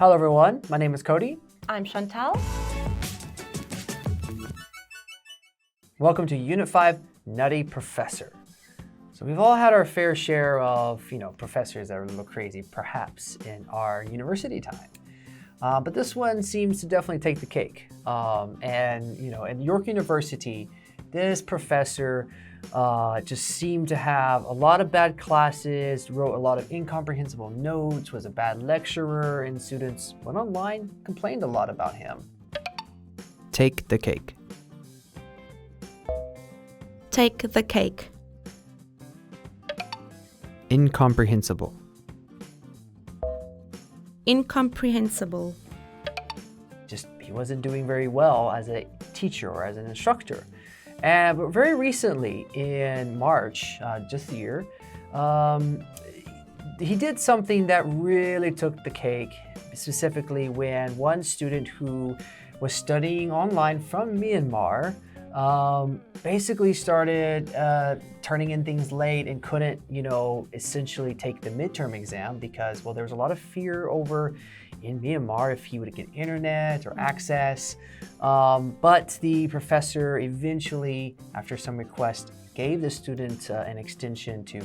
Hello everyone, my name is Cody. I'm Chantal. Welcome to Unit 5, Nutty Professor. So we've all had our fair share of, professors that are a little crazy, perhaps, in our university time. But this one seems to definitely take the cake. At York University, this professor just seemed to have a lot of bad classes, wrote a lot of incomprehensible notes, was a bad lecturer, and students went online, complained a lot about him. Take the cake. Take the cake. Incomprehensible. Incomprehensible. Just he wasn't doing very well as a teacher or as an instructor. But very recently, in March, just the year, he did something that really took the cake, specifically when one student who was studying online from Myanmar basically started turning in things late and couldn't, essentially take the midterm exam because, there was a lot of fear over in Myanmar if he would get internet or access. But the professor eventually, after some request, gave the student an extension to,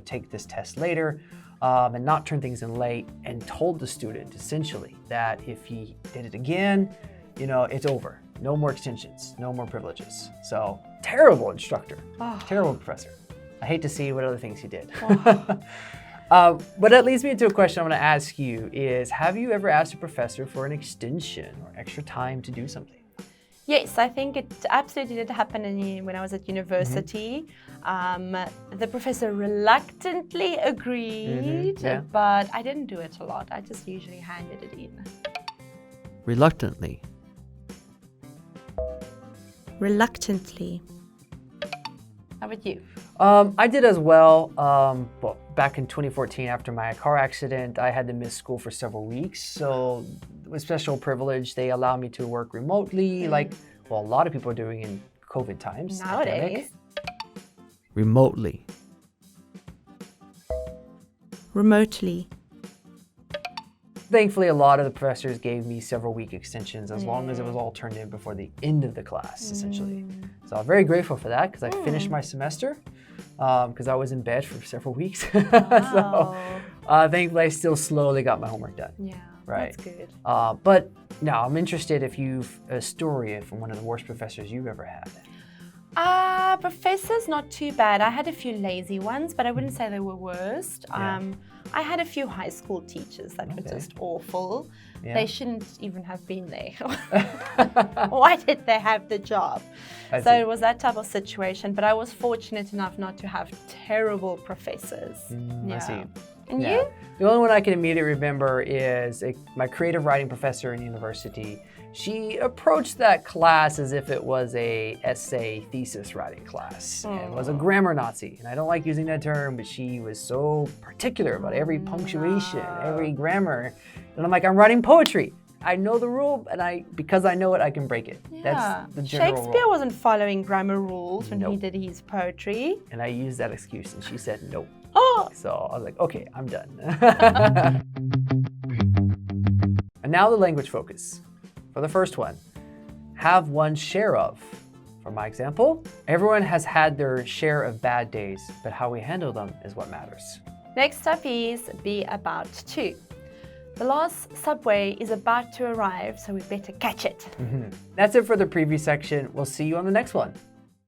take this test later and not turn things in late, and told the student essentially that if he did it again, it's over. No more extensions, no more privileges. So terrible instructor, terrible professor. I hate to see what other things he did. But that leads me into a question I'm going to ask you is, have you ever asked a professor for an extension or extra time to do something? Yes, I think it absolutely did happen when I was at university. The professor reluctantly agreed, but I didn't do it a lot. I just usually handed it in. Reluctantly. Reluctantly. How about you? I did as well. Back in 2014, after my car accident, I had to miss school for several weeks. So with special privilege, they allowed me to work remotely, like a lot of people are doing in COVID times. Nowadays. Pandemic. Remotely. Remotely. Thankfully, a lot of the professors gave me several week extensions as long as it was all turned in before the end of the class, essentially. So I'm very grateful for that because I finished my semester because I was in bed for several weeks. Wow. So thankfully, I still slowly got my homework done. Yeah, right. That's good. But now I'm interested if you've a story from one of the worst professors you've ever had. Professors, not too bad. I had a few lazy ones, but I wouldn't say they were worst. I had a few high school teachers that were just awful. Yeah. They shouldn't even have been there. Why did they have the job? It was that type of situation, but I was fortunate enough not to have terrible professors. I see. And you? The only one I can immediately remember is my creative writing professor in university. She approached that class as if it was a essay thesis writing class and was a grammar Nazi. And I don't like using that term, but she was so particular about every punctuation, every grammar. And I'm like, I'm writing poetry. I know the rule, and because I know it, I can break it. Yeah. That's the general Shakespeare rule. wasn't following grammar rules when he did his poetry. And I used that excuse, and she said no. Oh. So I was like, okay, I'm done. And now the language focus. For the first one, have one's share of. For my example, everyone has had their share of bad days, but how we handle them is what matters. Next up is be about to. The last subway is about to arrive, so we better catch it. That's it for the preview section. We'll see you on the next one.